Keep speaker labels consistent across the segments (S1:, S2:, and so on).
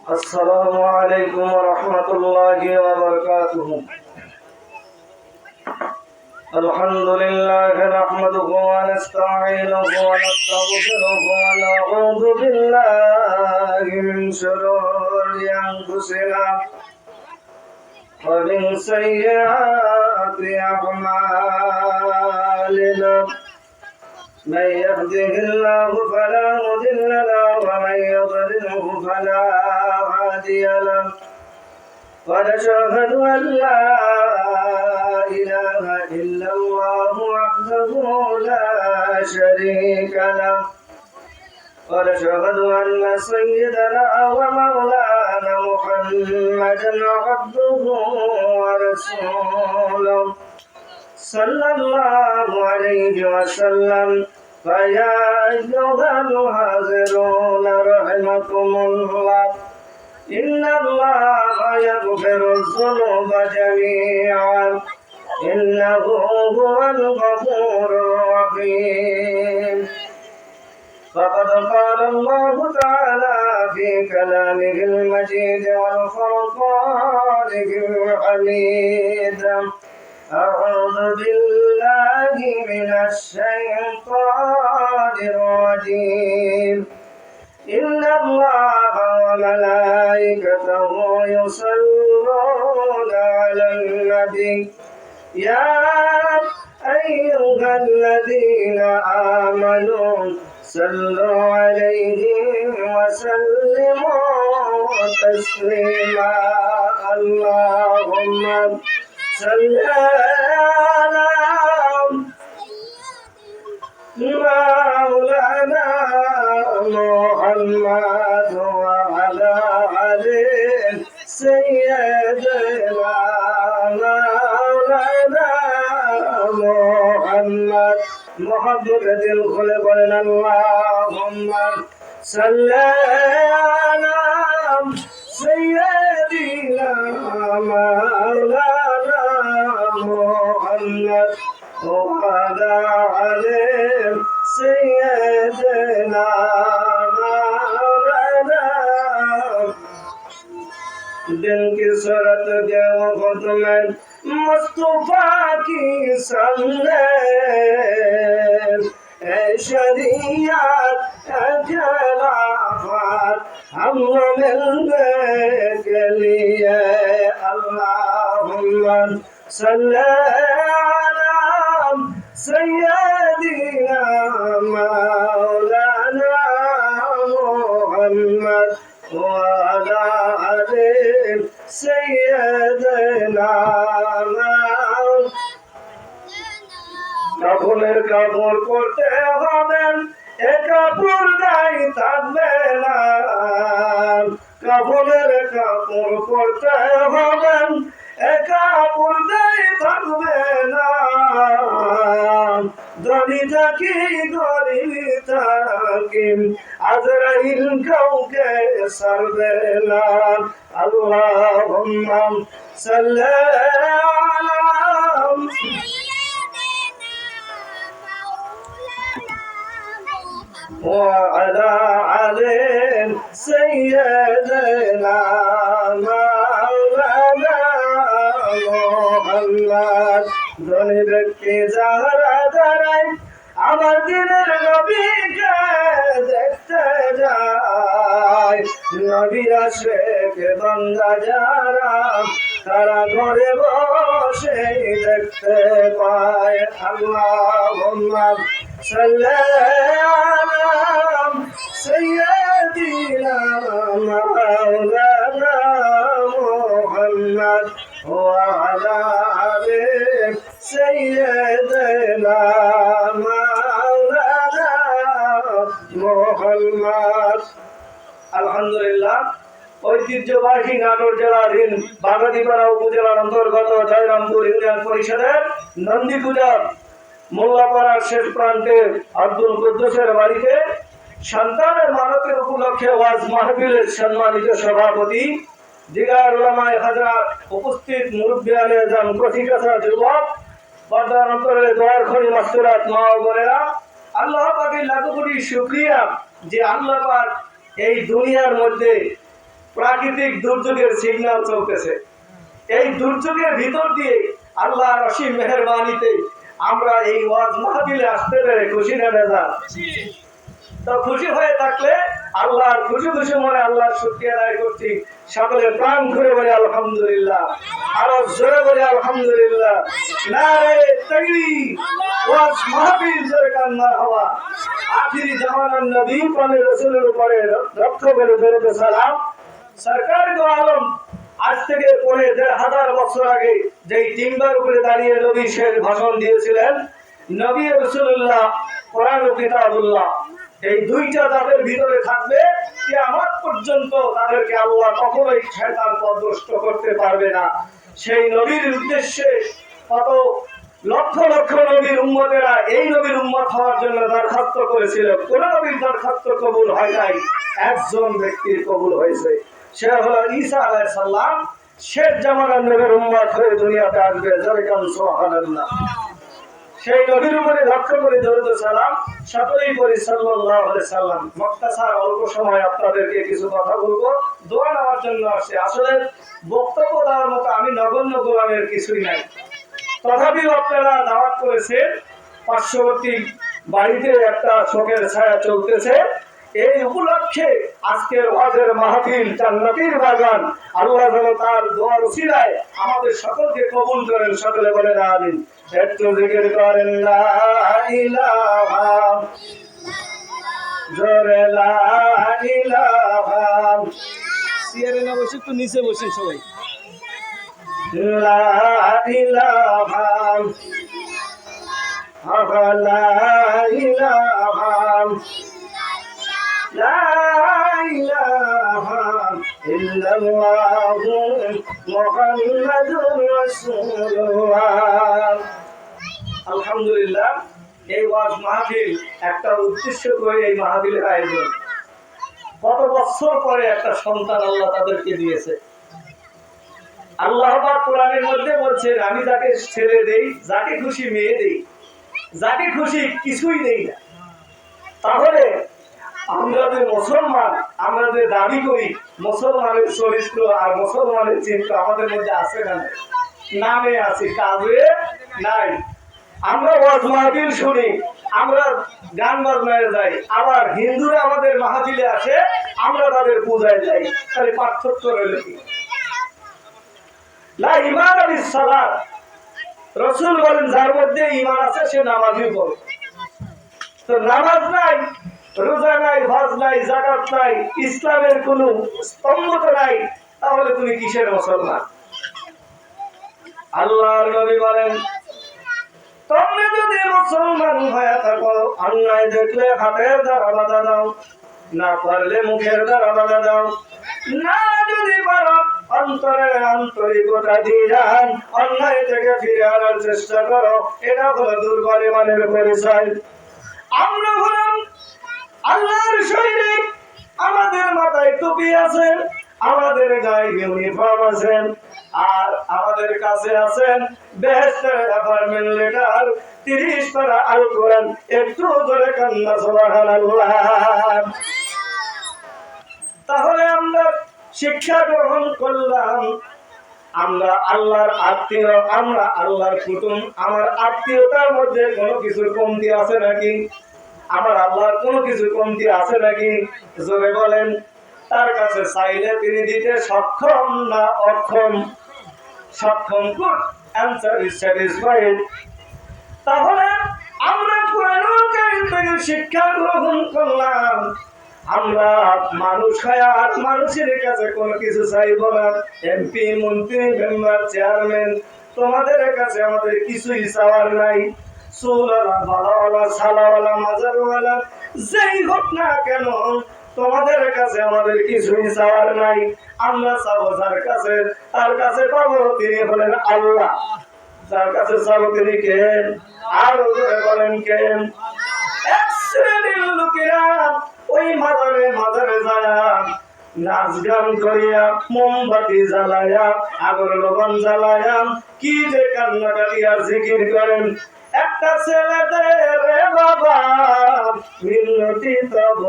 S1: السلام عليكم ورحمة الله وبركاته. الحمد لله نحمده ونستعينه ونستغفره ونعوذ بالله من شرور أنفسنا ومن سيئات أعمالنا. من يهده الله فلا مضل له ومن يضلله فلا هادي له. ونشهد أن لا إله إلا الله وحده لا شريك له. ونشهد أن سيدنا ومولانا محمدا عبده ورسوله صلى الله عليه وسلم. فيا أيها الحاضرون رحمكم الله، إن الله يغفر الذنوب جميعا إنه هو الغفور الرحيم. فقد قال الله تعالى في كلامه المجيد والفرقانه الحميد: أعوذ بالله من الشيطان الرجيم. إن الله وملائكته يصلون على النبي يا أيها الذين آمنوا صلوا عليه وسلموا تسليما. اللهم صل على مولانا محمد وعلى آله سيدنا مولانا محمد محمد الخلق لنا. اللهم صل على سيدنا مولانا محمد وعلى آله سيدنا مولانا. दिन की सूरत के वक़्त में मुस्तफा की सामने शरीयत खिलाफत हम मिलने के लिए अल्लाहुम्मा सल्ली अला सय्यदिना मौलाना मुहम्मद وعلى آل سيدنا কাপড়ের কাপড় পরতে হবে, এ কাপড় গায়ে থাকবে না। কাপড়ের কাপড় পরতে হবে, এ কাপড় গায়ে থাকবে না। ধনী থাকি গরিব থাকি আজরাইল কাউকে ছাড়বে না। আল্লাহুম্মা সাল্লি আলা وعلى آل سيدنا مولانا محمد. ধনী ব্যক্তি যারা দাঁড়ায় আমার দিনের নবীকে দেখতে যায়, নবীর আশিক বান্দা যারা তারা ঘরে বসে দেখতে পায়। আল্লাহুম্মা সাল্লি আলা সাইয়্যিদিনা মাওলানা মুহাম্মদ ওয়া আলা আলি সাইয়্যিদিনা মাওলানা মুহাম্মদ। আলহামদুলিল্লাহ, ঐতিহ্যবাহী নাটোর জেলাধীন বাগাতিপাড়া উপজেলার অন্তর্গত জয়রামপুর ইউনিয়ন পরিষদের নন্দী পূজার মোল্লাপাড়ার শেষ প্রান্তে আব্দুল কুদ্দুসের বাড়িতে সন্তানের মানতের উপলক্ষে ওয়াজ মাহফিলের সম্মানিত সভাপতি দিগার উলামায়ে হাজরাত, উপস্থিত মুরব্বিয়ানে আজম, প্রতিষ্ঠাতা যুবক, পর্দার অন্তরে দোয়ার খনি মাসুরাত মা ও বোনেরা, আল্লাহ পাকের লাখো কোটি শুকরিয়া যে আল্লাহ পাক এই দুনিয়ার মধ্যে প্রাকৃতিক দুর্যোগের সিগন্যাল চলতেছে। এই দুর্যোগের ভিতর দিয়ে আল্লাহর অসীম মেহেরবানিতে আমরা এই ওয়াজ মাহফিলে আসতে পেরে খুশি না বেজার? তো খুশি হয়ে থাকলে আল্লাহর খুশি খুশি মনে আল্লাহর শুকরিয়া আদায় করছি। সকলে প্রাণ করে বলে আলহামদুলিল্লাহ, আরো জোরে বলে আলহামদুলিল্লাহ। নারে তাকবীর, ওয়াজ মাহফিল জোরে কান মারহাবা। আখিরি জামানার নবী প্রাণের রাসূলের উপরে লক্ষ করে দরুদ সালাম। সরকার দো আলম আজ থেকে 1500 বছর আগে যেই টিম্বার উপরে দাঁড়িয়ে নবী শেষ ভাষণ দিয়েছিলেন, নবী রাসূলুল্লাহ, কোরআন ও কিতাবুল্লাহ, এই দুইটা তাদের ভিতরে থাকবে কিয়ামত পর্যন্ত। তাদেরকে আল্লাহ কখনোই শয়তান পথভ্রষ্ট করতে পারবে না। সেই নবীর উদ্দেশ্যে কত লক্ষ লক্ষ নবীর উম্মতেরা এই নবীর উম্মত হওয়ার জন্য দরখাস্ত করেছিল। কোন নবীর দরখাস্ত কবুল হয় নাই, একজন ব্যক্তির কবুল হয়েছে, সে হলো ঈসা আলাইহিস সালাম। শেষ জামানার নবীর উম্মত হয়ে দুনিয়াতে আসবে, জোরে কান সুবহানাল্লাহ। সেই নবীর উপরে লক্ষ্য করে দরুদ সালাম সকলেই পড়ি সাল্লাল্লাহু আলাইহি সাল্লাম। মুখতাসার অল্প সময় আপনাদেরকে কিছু কথা বলবো, দোয়া নেওয়ার জন্য আসছে। আসলে বক্তব্য দেওয়ার মতো আমি নগণ্য গোলামের কিছুই নাই, তথাপিও আপনারা দাওয়াত করেছেন। পার্শ্ববর্তী বাড়িতে একটা শোকের ছায়া চলতেছে, এই উপলক্ষে আজকের ওয়াজের মাহফিল জান্নাতের বাগান। আল্লাহ যেন তার দোয়ার উসিলায় আমাদের সকলকে কবুল করেন, সকলে বলেন আমিন। একটু জিকির করেন লা ইলাহা, জোরে লা ইলাহা। চেয়ারে না বসে একটু নিচে বসেন সবাই। লা ইলাহা, লা ইলাহা, লা ইলাহা ইল্লাল্লাহু মুহাম্মাদুর রাসূলুল্লাহ। আলহামদুলিল্লাহ, এই ওয়াজ মাহফিল একটা উদ্দেশ্য করে এই মাহফিলের আয়োজন। কত বছর পরে একটা সন্তান আল্লাহ তাদেরকে দিয়েছে। আল্লাহ পাক কোরআনের মধ্যে বলছেন, আমি যাকে ছেলে দেই, যাকে খুশি মেয়ে দেই, যাকে খুশি কিছুই দেই না। তাহলে আমরা যে মুসলমান, আমরা যে দাবি করি মুসলমানের চরিত্র আর মুসলমানের চিন্তা আমাদের মধ্যে আছে না? নামে আছে, কাজে নাই। আমরা ওয়াজ মাহফিল শুনি, আমরা গান বাজনায় যাই, আবার হিন্দুরা আমাদের মাহফিলে আসে, আমরা তাদের পূজায় যাই। তাহলে পার্থক্য রইল কি? লা ঈমান বিস সালাত, রাসূল বলেন যার মধ্যে ঈমান আছে সে নামাজই পড়ে। তো নামাজ নাই, রোজা নাই, হজ নাই, যাকাত নাই, ইসলামের কোনো স্তম্ভ তো নাই, তাহলে তুমি কিসের মুসলমান? আল্লাহর নবী বলেন, তোমরা যদি মুসলমান হয়ে থাকো, অন্যায় দেখলে হাতের দ্বারা বাধা দাও, না পারলে মুখের দ্বারা বাধা দাও, না যদি পারো অন্তরের আন্তরিকতা দিয়ে যান, অন্যায় থেকে ফিরে আনার চেষ্টা করো। এটা হলো দুর্বল ইমানের পরিচয়। আমরা হলাম আল্লাহর সৈনিক, আমাদের মাথায় টুপি আছে, আমাদের গায়ে ইউনিফর্ম আছে, আর আমাদের কাছে আছেন বেহেশতের অ্যাপয়েন্টমেন্ট লেটার, 30 পারা আল কোরআন। একটু জোরে কান্না সুবহানাল্লাহ। তাহলে আমরা শিক্ষা গ্রহণ করলাম, আমরা আল্লাহর আত্মীয়, আমরা আল্লাহর কুতুম। আমার আত্মীয়তার মধ্যে কোনো কিছুর কমতি আছে নাকি? আমার আল্লাহর কোনো কিছু কমতি আছে নাকি? জোরে বলেন। তার কাছে চাইলে তিনি দিতে সক্ষম না অক্ষম? সক্ষম। Good, answer is satisfied. তাহলে আমরা কোরআনুল কারীম থেকে শিক্ষা গ্রহণ করলাম, আমরা মানুষ হয় আর মানুষের কাছে কোনো কিছু চাইব না। এমপি, মন্ত্রী, মেম্বার, চেয়ারম্যান, তোমাদের কাছে আমাদের কিছুই চাওয়ার নাই। চুলওয়ালা, বালাওয়ালা, সালাওয়ালা, মাজারওয়ালা, যেই হোক না কেন, তোমাদের কাছে আমাদের কিছুই চাওয়ার নাই। আমরা চাবো যার কাছে, তার কাছে পাবো, তিনি হলেন আল্লাহ। যার কাছে চাবো তিনি কে? আরো বলেন কে? এক শ্রেণীর লোকেরা ওই মাজারে মাজারে যায়, নাচ গান করিয়া, মোমবাতি জ্বালায়া, আগর লবণ জ্বালায়া, কি যে কান্নাকাটি আর জিকির করেন। একটা ছেলে দে রে বাবা মিনতি তব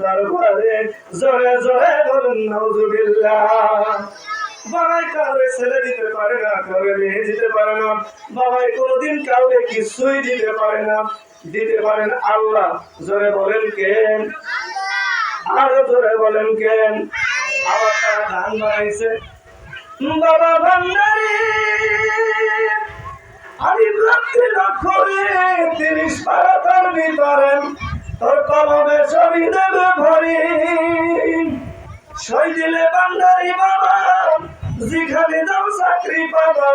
S1: দরবারে জোরে জোরে বলুন নাউজুবিল্লাহ। বাবাই কাউকে ছেলে দিতে পারে না, কাউকে মেয়ে দিতে পারে না, বাবাই কোনোদিন কাউকে কিছুই দিতে পারে না, দিতে পারেন আল্লাহ। জোরে বলেন কেন? আরো জোরে বলেন কেন? আবার তারা ধান বানাইছে বাবা ভান্ডারি আলিফ রাত্রি লক্ষরে 30 পারা তার ভিতরে তোর কলমে ছবি দেবে ভরি সই দিলে ভান্ডারি বাবা যেখানে দাও চাকরি পাবা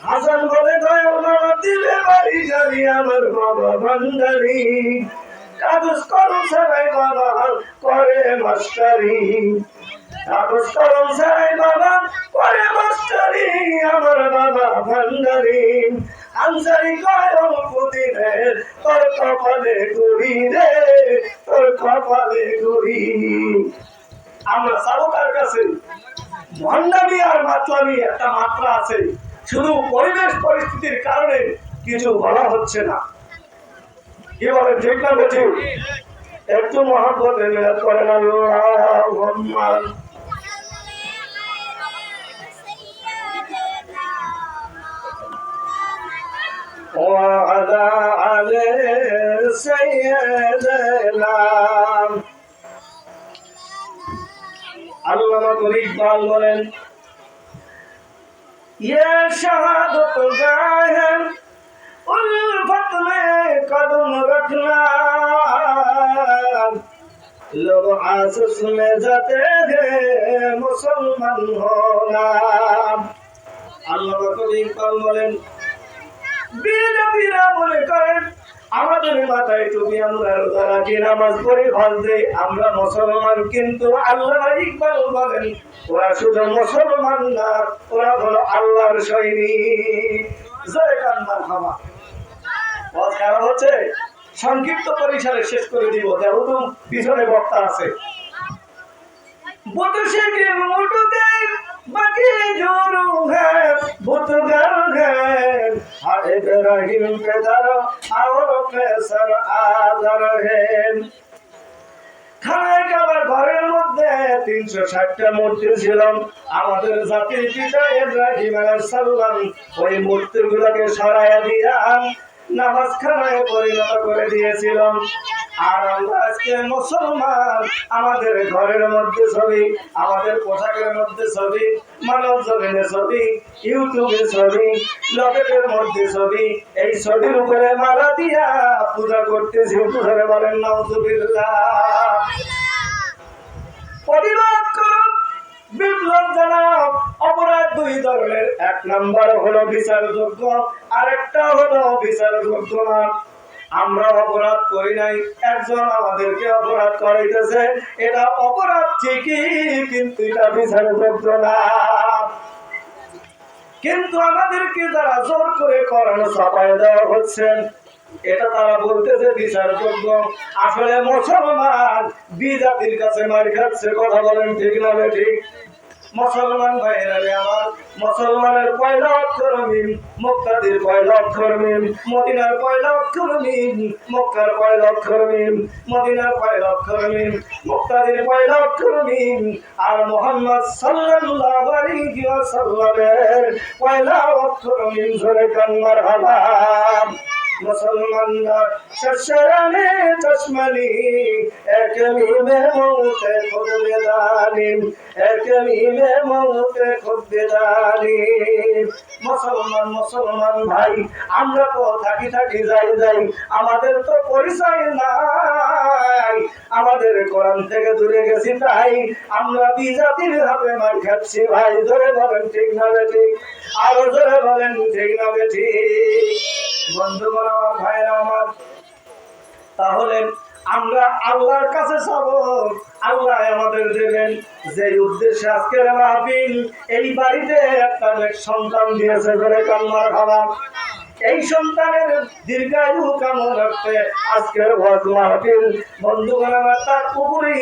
S1: হাসান বলে দয়াল বাবা দিলে বাড়ি গাড়ি আমার বাবা ভান্ডারি কাগজ কলম ছাড়াই বাবা করে মাস্টারি কাগজ কলম ছাড়াই বাবা করে মাস্টারি আমার বাবা ভান্ডারি আনসারি কয়ম পুতিরে তোর কপালে গুড়ি রে তোর কপালে গুড়ি। আমরা চাবো তার কাছে ভণ্ডামি আর মাতলামি একটা মাত্রা আছে, শুধু পরিবেশ পরিস্থিতির কারণে কিছু বলা হচ্ছে না। কি বলে ঠিক না বেঠিক? একটু মহব্বতে নিয়ত করেন আল্লাহুম্মা وعلى آل سيدنا আল্লামা ইকবাল বলেন ये शहादत गाहे उल्फत में कदम रखना लोग आसुस में जाते हैं मुसलमान होना। আল্লামা ইকবাল বলেন বিনা মনে করেন আমাদের মাথায় টুপি, আমরা রোজা রাখি, নামাজ পড়ি, হজ দেই, আমরা মুসলমান, কিন্তু আল্লামা ইকবাল বলেন ওরা শুধু মুসলমান না, ওরা হলো আল্লাহর সৈনিক। জয় কান্নার খামা ওয়াজ খারাপ হচ্ছে, সংক্ষিপ্ত পরিসরে শেষ করে দিব, যেহেতু পিছনে বক্তা আছে। बुत के मुट गए बाकी जोरू है बुतगर है हर इब्राहिम के दर और कैसर आदर है। খানায় খাবার ঘরের মধ্যে 360টা মূর্তি ছিল। আমাদের জাতির পিতা ইব্রাহিম আলাইহিস সালাম ওই মূর্তিগুলোকে সরাইয়া দিয়া নামাজখানায় পরিণত করে দিয়েছিল। আর আমরা আজকে মুসলমান, আমাদের ঘরের মধ্যে ছবি, আমাদের পোশাকের মধ্যে ছবি, মানব জমিনে ছবি, ইউটিউবে ছবি, লকেটের মধ্যে ছবি, এই ছবির উপরে মালা দিয়া পূজা করতেছি। ধরে বলেন নাউজুবিল্লাহ। প্রতিবাদ করুন, বিপ্লব জানাও। অপরাধ দুই ধরনের, এক নাম্বার হলো বিচারযোগ্য, আরেকটা হলো বিচারযোগ্য না। আমরা অপরাধ করি নাই, একজন আমাদেরকে অপরাধ করাইতেছে, এটা অপরাধ ঠিকই, কিন্তু এটা বিচারযোগ্য না। কিন্তু আমাদেরকে যারা জোর করে করানো চাপায় দেওয়া হচ্ছে, এটা তারা বলতেছে বিচারযোগ্য। আসলে মুসলমান বিজাতির কাছে মার খাচ্ছে। কথা বলেন ঠিক না ঠিক? মুসলমান ভাইরা আমার, মুসলমানের পয়লা অক্ষর মিম, মুক্তাদির পয়লা অক্ষর মিম, মদিনার পয়লা অক্ষর মিম, মক্কার পয়লা অক্ষর মিম, মদিনার পয়লা অক্ষর মিম, মুক্তাদির পয়লা অক্ষর মিম, আর মুহাম্মদ সাল্লাল্লাহু আলাইহি ওয়াসাল্লামের পয়লা অক্ষর মিম। জোরে কান মারহাবা। মুসলমানরা শশরানে চশমানি এক মিমে মৌতে খুদ বেদানি, এক মিমে মৌতে খুদ বেদানি। মুসলমান মুসলমান ভাই, আমরা তো থাকি থাকি যাই যাই, আমাদের তো পরিচয় নাই, আমাদের কোরআন থেকে দূরে গেছি, তাই আমরা বিজাতির ভাবে মার খাচ্ছি। ভাই ধরে বলেন ঠিক না ঠিক? আরো ধরে বলেন ঠিক না ঠিক? বন্ধুগণ আমার, ভাইরা আমার, তাহলে আমরা আল্লাহর কাছে চাবো, আল্লাহ আমাদের দেবেন। যে উদ্দেশ্যে আজকের মাহফিল, এই বাড়িতে একটা সন্তান দিয়েছে, ধরে কান্নার খাবার, এই সন্তানের দীর্ঘায়ু কামনা রাখতে আজকের ওয়াজ মাহফিল। বন্ধুগণ আমার, তার উপরেই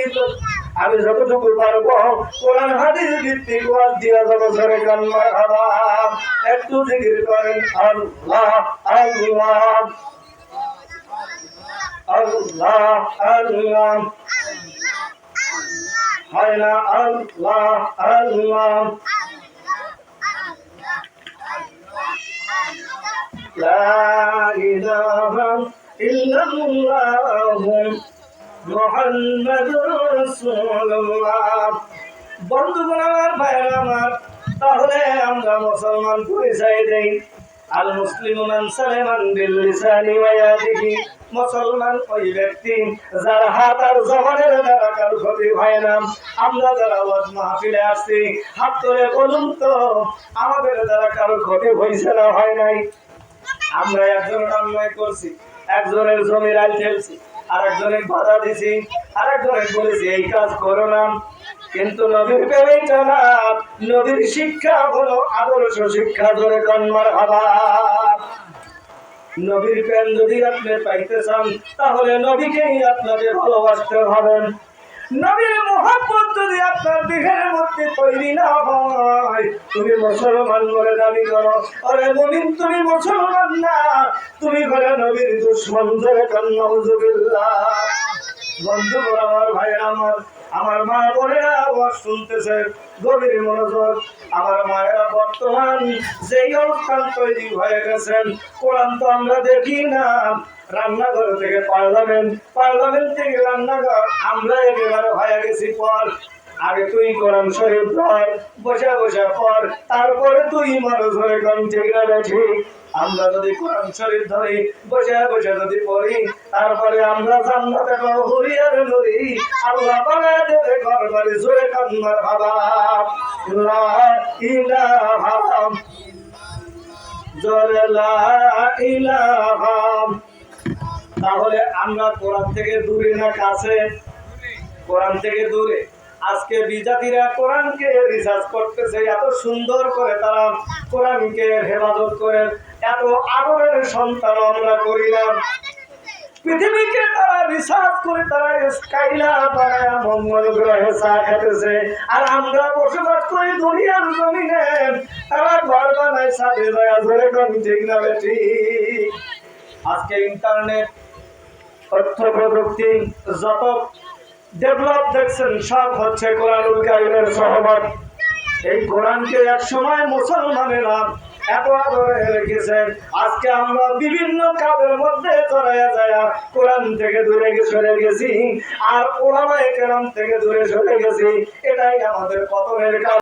S1: আমি যতটুকু পারবো কোরআন হাদিস ভিত্তিক ওয়াজ দিয়া যাব সরে কান মারহাবা। একটু জিকির করেন আল্লাহ আল্লাহ আল্লাহ আল্লাহ, হয় না আল্লাহ আল্লাহ, লা ইলাহা ইল্লাল্লাহু মুহাম্মাদুর রাসূলুল্লাহ। বন্ধুগণ আমার, ভাইরা আমার, তাহলে আমরা মুসলমান পরিচয় দেই। আল মুসলিমু মান সালামান বিল লিসানি ওয়া ইয়াদিহি, মুসলমান ওই ব্যক্তি যার হাত আর জবানের দ্বারা কারো ক্ষতি হয় না। আমরা যারা ওয়াজ মাহফিলে আসছি, হাত তুলে বলুন তো আমাদের দ্বারা কারো ক্ষতি হয়েছে না হয় নাই? আমরা একজনের অন্যায় করছি, একজনের জমি রাল ঠেলছি, আর একজনের বাধা দিছি, আর একজনের বলেছি এই কাজ করো না। কিন্তু নবীর প্রেমটা না, নবীর শিক্ষা হলো আদর্শ শিক্ষা। ধরে কন্মার হাবা। নবীর প্রেম যদি আপনি পাইতে চান, তাহলে নবীকেই আপনাকে ভালোবাসতে হবে। নবীর মুহাব্বত যদি আপনার দেহের মধ্যে তৈরি না হয়, তুমি মুসলমান বলে দাবি করো, আরে মুমিন তুমি মুসলমান না, তুমি বলে নবীর দুশমন। ধরে নাউযুবিল্লাহ। বন্ধুগণ আমার, ভাইরা আমার, আমার মা বোনেরা আওয়াজ শুনতেছে, গভীর মনোযোগ। আমার মায়েরা বর্তমান যেই অবস্থান তৈরি হয়ে গেছেন, কোরআন তো আমরা দেখি না, রান্নাঘর থেকে পার্লামেন্ট, পার্লামেন্ট থেকে রান্নাঘর, আমরা একেবারে হয়ে গেছি পর। আগে তুই কোরআন শরীফ পড়, বসে বসে পড়, তারপরে তুই মানুষ হয়ে কোন ঠিক না ঠিক। আমরা যদি কোরআন শরীফ ধরি, বসে বসে যদি পড়ি, তারপরে আমরা জান্নাতে হুরি আর নুরি আল্লাহ বানায় দেবে ঘর বাড়ি। জোরে কান্নার বাবা, লা ইলাহা, জোরে লা ইলাহা। তাহলে আমরা কোরআন থেকে দূরে না কাছে? কোরআন থেকে দূরে। আজকে বিজাতিরা কোরআনকে রিসার্চ করতেছে, এত সুন্দর করে তারা কোরআনকে হেফাজত করে, এত আদরের সন্তান আমরা করিলাম। পৃথিবীকে তারা রিসার্চ করে, তারা স্কাইলার বানায় মঙ্গল গ্রহে চা খেতেছে, আর আমরা বসবাস করি দুনিয়ার জমিনে। তারা ঘর বানায় সাথে যায়। ধরে কোন ঠিক না ঠিক? আজকে ইন্টারনেট, তথ্য প্রযুক্তি যত ডেভেলপ দেখছেন, সব হচ্ছে কোরআনুল কারীমের সহমত। এই কোরআনকে এক সময় মুসলমানেরা এত আদরে রেখেছেন, আজকে আমরা বিভিন্ন কাজের মধ্যে জড়াইয়া যায় কোরআন থেকে দূরে সরে গেছি, আর ওলামায়ে কেরাম থেকে দূরে সরে গেছি। এটাই আমাদের পতনের কারণ।